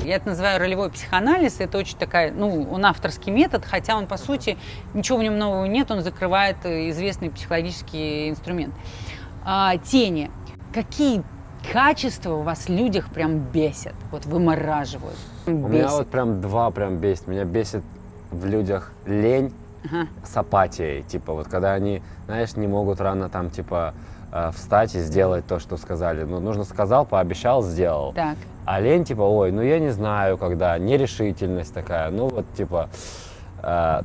Я это называю ролевой психоанализ. Это очень такая, он авторский метод, хотя он, по сути, ничего в нем нового нет, он закрывает известный психологический инструмент. Тени. Какие качества у вас в людях прям бесят, вот вымораживают? У меня вот прям два прям бесит. Меня бесит в людях лень с апатией. Типа вот когда они, знаешь, не могут рано там типа встать и сделать то, что сказали. Нужно сказал, пообещал, сделал. Так. А лень типа, я не знаю когда, нерешительность такая,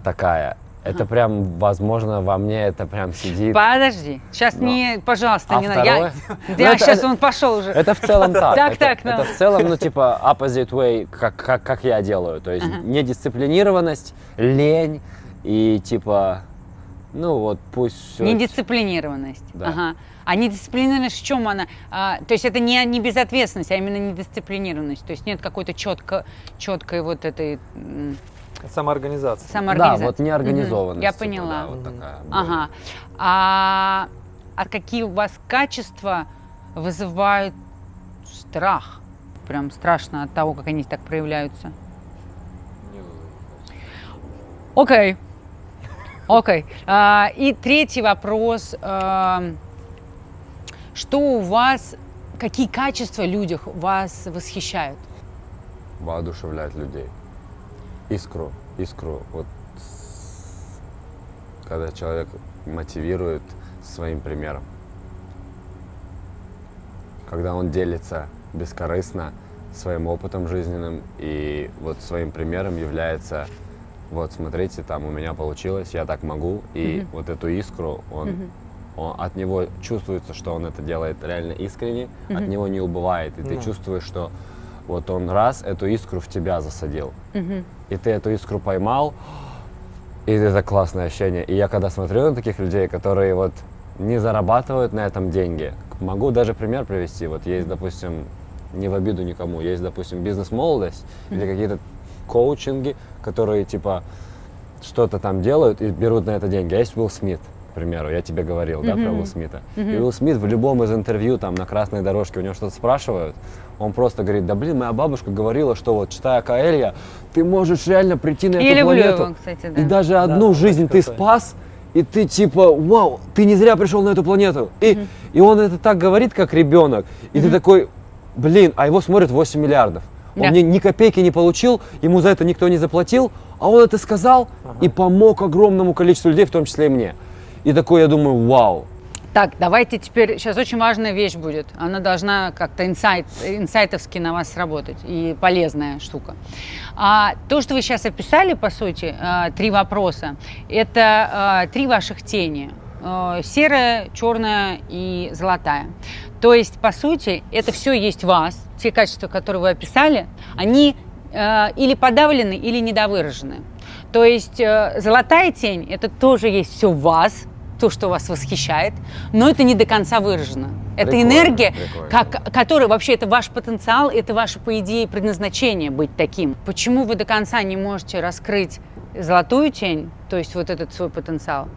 такая. Это прям, возможно, во мне это прям сидит. Подожди, сейчас пожалуйста, не второе? надо. Сейчас он пошел уже. Это в целом так. Так, это в целом, opposite way, как я делаю. То есть недисциплинированность, лень и типа, пусть все. Недисциплинированность. Да. Ага. А недисциплинированность в чем она? То есть это не безответственность, а именно недисциплинированность. То есть нет какой-то четкой вот этой... Самоорганизация. Да, вот неорганизованность. Я поняла. Да, вот такая. Ага. А какие у вас качества вызывают страх? Прям страшно от того, как они так проявляются. Окей. И третий вопрос. Что у вас, какие качества в людях вас восхищают? Воодушевлять людей. Искру. Вот когда человек мотивирует своим примером. Когда он делится бескорыстно своим опытом жизненным и вот своим примером является, вот смотрите, там у меня получилось, я так могу, и вот эту искру от него чувствуется, что он это делает реально искренне, от него не убывает, и ты чувствуешь, что вот он эту искру в тебя засадил, и ты эту искру поймал, и это классное ощущение. И я когда смотрю на таких людей, которые вот не зарабатывают на этом деньги, могу даже пример привести. Вот есть, допустим, не в обиду никому, есть, допустим, бизнес-молодость или какие-то коучинги, которые типа что-то там делают и берут на это деньги. А есть Уилл Смит, к примеру, я тебе говорил, да, про Уилла Смита. И Уилл Смит в любом из интервью там на красной дорожке у него что-то спрашивают, он просто говорит: да блин, моя бабушка говорила, что вот читая Коэльо, ты можешь реально прийти на эту планету, его, кстати, да. И даже одну жизнь ты спас, и ты типа, вау, ты не зря пришел на эту планету. И он это так говорит, как ребенок, и ты такой, блин, а его смотрят 8 миллиардов. Он мне ни копейки не получил, ему за это никто не заплатил, а он это сказал и помог огромному количеству людей, в том числе и мне. И такой, я думаю, вау. Так, давайте теперь, сейчас очень важная вещь будет. Она должна как-то инсайтовски на вас сработать. И полезная штука. То, что вы сейчас описали, по сути, 3 вопроса, это 3 ваших тени. Серая, черная и золотая. То есть, по сути, это все есть в вас. Те качества, которые вы описали, они или подавлены, или недовыражены. То есть золотая тень, это тоже есть все в вас, то, что вас восхищает, но это не до конца выражено. Это энергия, которая вообще, это ваш потенциал, это ваше, по идее, предназначение быть таким. Почему вы до конца не можете раскрыть золотую тень, то есть вот этот свой потенциал?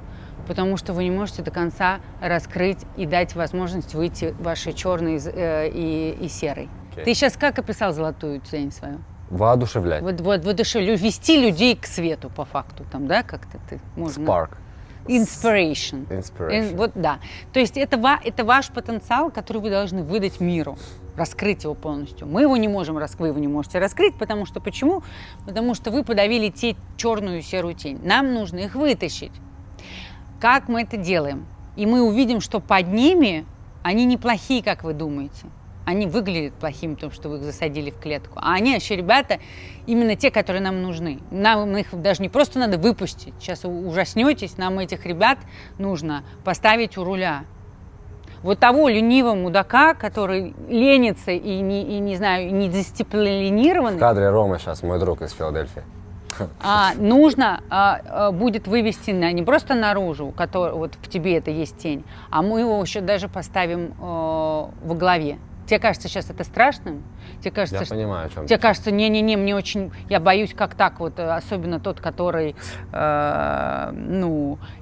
Потому что вы не можете до конца раскрыть и дать возможность выйти вашей черной и серой. Ты сейчас как описал золотую тень свою? Воодушевлять. Вести людей к свету, по факту, там, да, как-то ты можно. Spark. Inspiration. Вот, да. То есть это ваш потенциал, который вы должны выдать миру, раскрыть его полностью. Мы его не можем раскрыть, вы его не можете раскрыть, потому что почему? Потому что вы подавили черную и серую тень. Нам нужно их вытащить. Как мы это делаем? И мы увидим, что под ними они неплохие, как вы думаете. Они выглядят плохими, потому что вы их засадили в клетку. А они вообще, ребята, именно те, которые нам нужны. Нам их даже не просто надо выпустить. Сейчас ужаснетесь, нам этих ребят нужно поставить у руля. Вот того ленивого мудака, который ленится и не знаю, не дисциплинированный. В кадре Рома сейчас, мой друг из Филадельфии. Нужно будет вывести не просто наружу, который, вот в тебе это есть тень, а мы его еще даже поставим во главе. Тебе кажется сейчас это страшным? Тебе кажется, Я понимаю, о чем тебе кажется, не-не-не, мне очень, я боюсь, как так вот, особенно тот, который,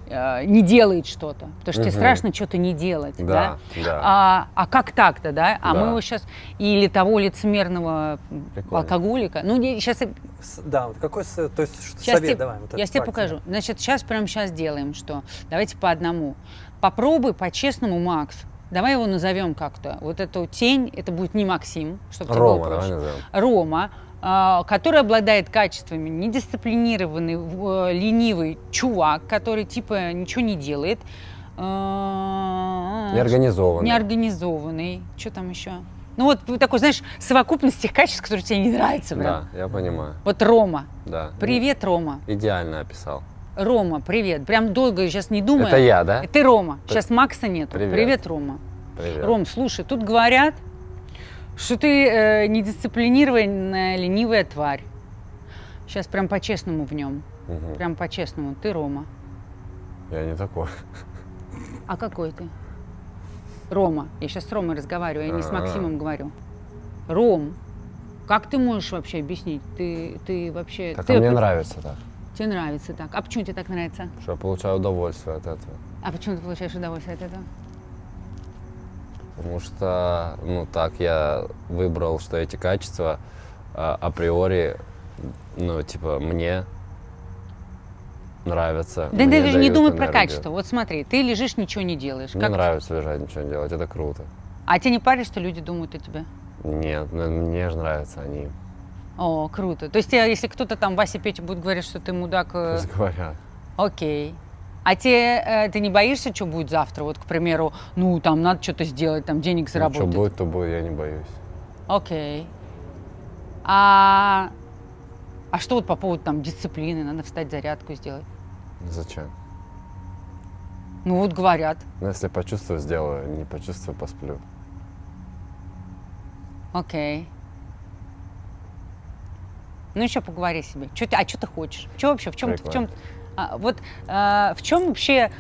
не делает что-то, потому что тебе страшно что-то не делать, да? Да. А как так-то, да? А Да. мы его сейчас, или того лицемерного Прикольно. алкоголика, сейчас, Да, вот какой то есть сейчас совет давай. Вот я этот тебе практик. покажу. Значит, прямо сейчас делаем, что давайте по одному. Попробуй по-честному, Макс. Давай его назовем как-то. Вот эту тень, это будет не Максим, чтобы тебе было Рома, давай проще. назовем. Рома, который обладает качествами недисциплинированный, ленивый чувак, который типа ничего не делает. Неорганизованный. Неорганизованный. Что там еще? Ну вот такой, знаешь, совокупность тех качеств, которые тебе не нравятся. Прям. Да, я понимаю. Вот Рома. Да. Привет, Рома. Идеально описал. Рома, привет. Прям долго сейчас не думаю. Это я, да? Ты Рома. Сейчас Макса нету. Привет. Рома. Привет. Ром, слушай, тут говорят, что ты недисциплинированная, ленивая тварь. Сейчас прям по-честному в нем. Мгм. Прям по-честному. Ты Рома. Я не такой. А какой ты? Рома. Я сейчас с Ромой разговариваю, я не с Максимом говорю. Ром, как ты можешь вообще объяснить? Ты вообще... Так, ты, мне нравится так. Тебе нравится так. А почему тебе так нравится? Что я получаю удовольствие от этого. А почему ты получаешь удовольствие от этого? Потому что, так я выбрал, что эти качества априори, мне нравятся. Да мне ты даже не дают думай про энергию. качество. Вот смотри, ты лежишь, ничего не делаешь. Мне нравится лежать, ничего не делать, это круто. А тебе не паришь, что люди думают о тебе? Нет, мне же нравятся они. О, круто. То есть, если кто-то там, Вася, Петя, будет говорить, что ты мудак, Пусть говорят. окей. А ты не боишься, что будет завтра? Вот, к примеру, там надо что-то сделать, там денег Что заработать. будет, то будет, я не боюсь. Окей. А что вот по поводу там дисциплины? Надо встать, зарядку сделать. Зачем? Ну вот говорят. Ну, если почувствую, сделаю, не почувствую, посплю. Окей. Ну еще поговори себе. Что ты хочешь? Что вообще? В чем Прикольно. в чем вообще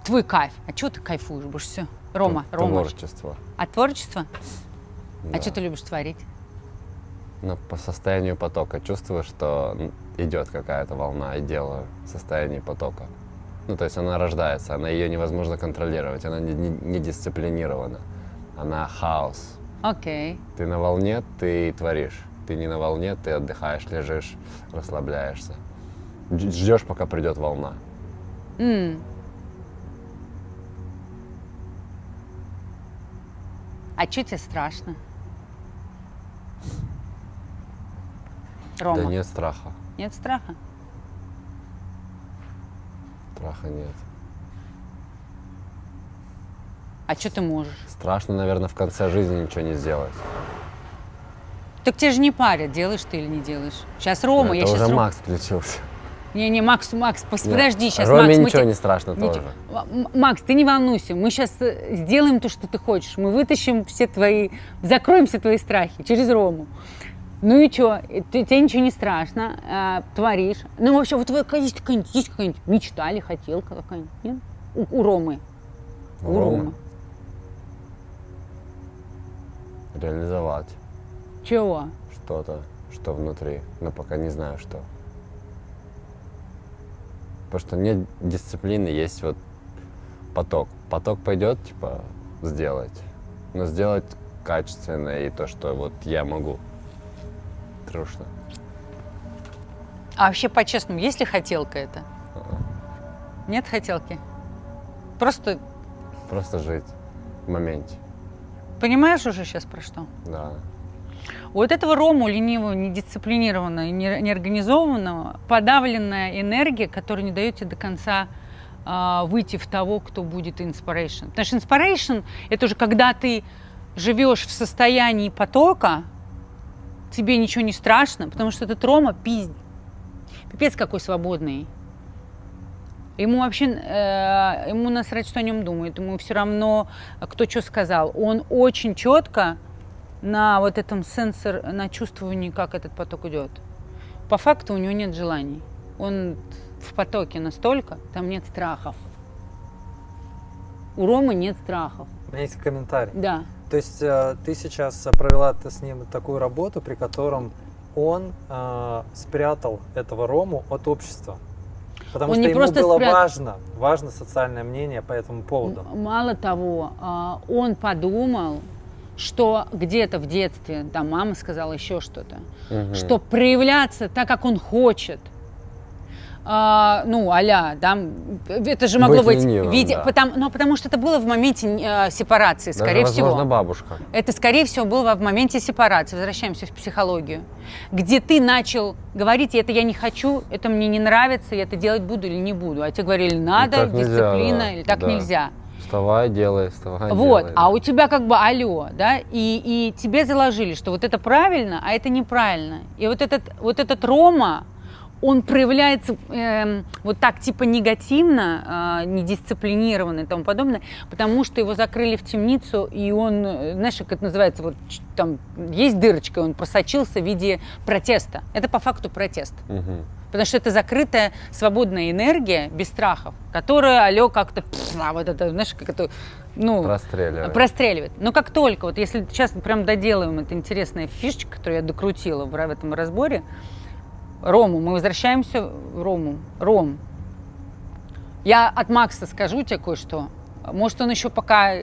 твой кайф? А чего ты кайфуешь больше всего? Рома. Творчество. А творчество? А Да. что ты любишь творить? По состоянию потока чувствую, что идет какая-то волна, и делаю в состоянии потока. То есть она рождается, ее невозможно контролировать, она не дисциплинирована, она хаос. Окей. Ты на волне, ты творишь. Ты не на волне, ты отдыхаешь, лежишь, расслабляешься. Ждешь, пока придет волна. А что тебе страшно? Рома. Да нет страха. Нет страха? Страха нет. А что ты можешь? Страшно, наверное, в конце жизни ничего не сделать. Так тебе же не парят, делаешь ты или не делаешь. Сейчас Рома, я Это сейчас уже Макс включился. Не, Макс, подожди, сейчас, Роме Макс. ничего не страшно тоже. Макс, ты не волнуйся, мы сейчас сделаем то, что ты хочешь. Мы вытащим закроем все твои страхи через Рому. Ну и что, тебе ничего не страшно, творишь. Ну вообще, вот есть какая-нибудь мечта или хотелка какая-нибудь, нет? У Ромы. У Ромы? Реализовать Чего? что-то, что внутри, но пока не знаю, что. Потому что нет дисциплины, есть вот поток. Поток пойдет, сделать. Но сделать качественно и то, что вот я могу. Трушно. А вообще, по-честному, есть ли хотелка это? Нет хотелки? Просто Просто жить в моменте. понимаешь уже сейчас про что? Да. У вот этого Рому ленивого, недисциплинированного, неорганизованного подавленная энергия, которая не дает тебе до конца выйти в того, кто будет inspiration. Потому что inspiration – это уже когда ты живешь в состоянии потока, тебе ничего не страшно, потому что этот Рома пипец какой свободный. Ему вообще, ему насрать, что о нем думают, ему все равно, кто что сказал. Он очень четко на вот этом на чувствовании, как этот поток идет. По факту у него нет желаний. Он в потоке настолько, там нет страхов. У Ромы нет страхов. У меня есть комментарий. Да. То есть ты сейчас провела с ним такую работу, при котором он спрятал этого Рому от общества. Потому Он что не ему просто было спрятал. важно социальное мнение по этому поводу. Мало того, он подумал, что где-то в детстве, там мама сказала еще что-то, что проявляться так, как он хочет, ну, а-ля, да, это же могло быть ленивым, да. потому что это было в моменте сепарации, Даже, скорее возможно, всего. бабушка. Это, скорее всего, было в моменте сепарации, возвращаемся в психологию, где ты начал говорить, это я не хочу, это мне не нравится, я это делать буду или не буду. А тебе говорили, надо, так нельзя, дисциплина, да, или так да. нельзя. Вставай, делай, вставай, Вот, делай. а у тебя как бы алло, да, и тебе заложили, что вот это правильно, а это неправильно. И вот этот Рома, он проявляется вот так типа негативно, недисциплинированно и тому подобное, потому что его закрыли в темницу, и он, знаешь, как это называется, вот там есть дырочка, он просочился в виде протеста. Это по факту протест. Потому что это закрытая свободная энергия без страхов, которая, алло, как-то, вот это, знаешь, как это, ну, простреливает. Но как только, вот если сейчас прям доделаем, это интересная фишечка, которую я докрутила в этом разборе, Рому, мы возвращаемся в Ром. Я от Макса скажу тебе кое-что. Может, он еще пока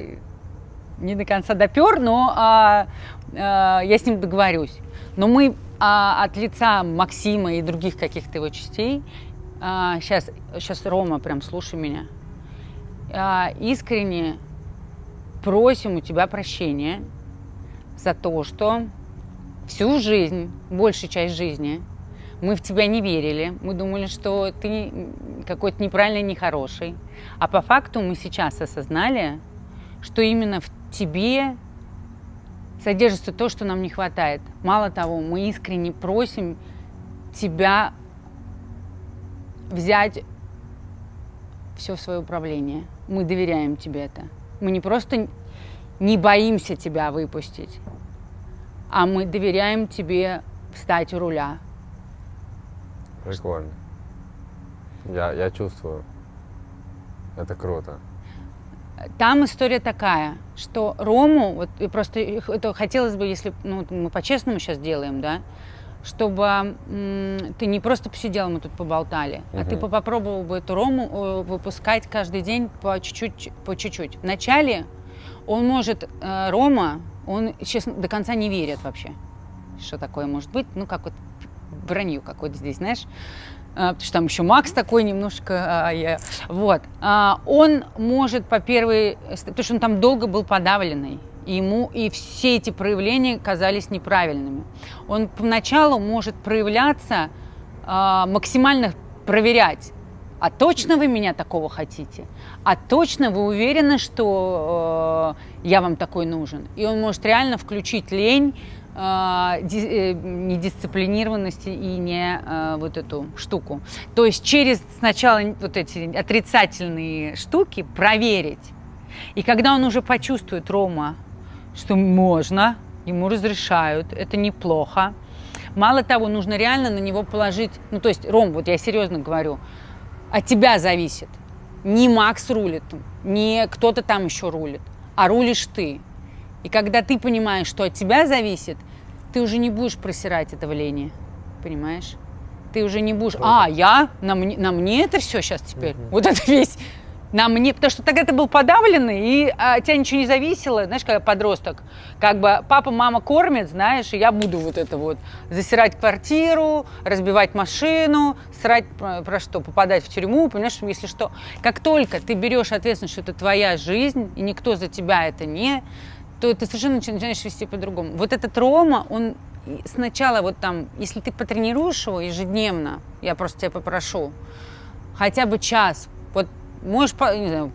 не до конца допер, но я с ним договорюсь. Но мы от лица Максима и других каких-то его частей, сейчас, Рома, прям слушай меня, искренне просим у тебя прощения за то, что всю жизнь, большую часть жизни, мы в тебя не верили, мы думали, что ты какой-то неправильный, нехороший. А по факту мы сейчас осознали, что именно в тебе содержится то, что нам не хватает. Мало того, мы искренне просим тебя взять все в свое управление. Мы доверяем тебе это. Мы не просто не боимся тебя выпустить, а мы доверяем тебе встать у руля. Прикольно. Я чувствую. Это круто. Там история такая, что Рому, вот и просто это хотелось бы, если мы по-честному сейчас делаем, да, чтобы ты не просто посидел, мы тут поболтали, а ты попробовал бы эту Рому выпускать каждый день по чуть-чуть. Вначале он может, Рома, он, честно, до конца не верит вообще, что такое может быть, ну как вот вранью какой-то здесь, знаешь, потому что там еще Макс такой немножко, вот. Он может потому что он там долго был подавленный, и все эти проявления казались неправильными. Он поначалу может проявляться, максимально проверять, а точно вы меня такого хотите? А точно вы уверены, что я вам такой нужен? И он может реально включить лень, недисциплинированности и не вот эту штуку. То есть через сначала вот эти отрицательные штуки проверить. И когда он уже почувствует, Рома, что можно, ему разрешают, это неплохо. Мало того, нужно реально на него положить, ну то есть, Ром, вот я серьезно говорю, от тебя зависит. Не Макс рулит, не кто-то там еще рулит, а рулишь ты. И когда ты понимаешь, что от тебя зависит, ты уже не будешь просирать это влияние, понимаешь? Ты уже не будешь, на мне это все сейчас теперь, вот это весь, на мне, потому что тогда ты был подавленный, и от тебя ничего не зависело, знаешь, как подросток, как бы папа, мама кормят, знаешь, и я буду вот это вот, засирать квартиру, разбивать машину, срать про что, попадать в тюрьму, понимаешь, если что. Как только ты берешь ответственность, что это твоя жизнь, и никто за тебя это не, то ты совершенно начинаешь вести по-другому. Вот этот Рома, он сначала вот там, если ты потренируешь его ежедневно, я просто тебя попрошу, хотя бы час, вот можешь, не знаю,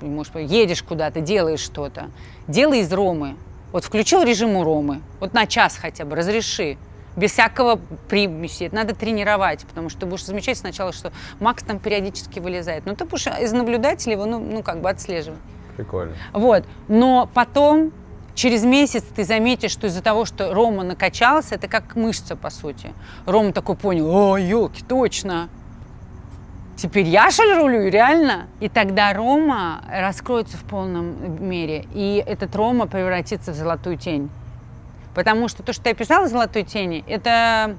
едешь куда-то, делаешь что-то, делай из Ромы, вот включил режим у Ромы, вот на час хотя бы, разреши, без всякого примеси, это надо тренировать, потому что ты будешь замечать сначала, что Макс там периодически вылезает, но ты будешь из наблюдателя его, ну как бы отслеживать. Прикольно. Вот, но потом через месяц ты заметишь, что из-за того, что Рома накачался, это как мышца, по сути. Рома такой понял, елки, точно. теперь я, что ли, рулю, реально? И тогда Рома раскроется в полном мере, и этот Рома превратится в золотую тень. Потому что то, что ты описала золотой тени, это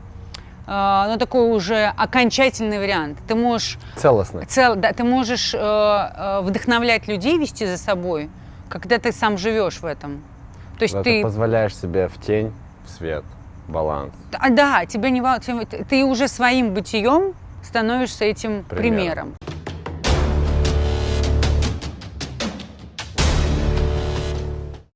ну, такой уже окончательный вариант. Ты можешь... Целостно. Да, ты можешь вдохновлять людей, вести за собой, когда ты сам живешь в этом. То есть Когда ты позволяешь себе в тень, в свет, баланс. Да, тебя не волнует. Ты уже своим бытием становишься этим Примером. примером.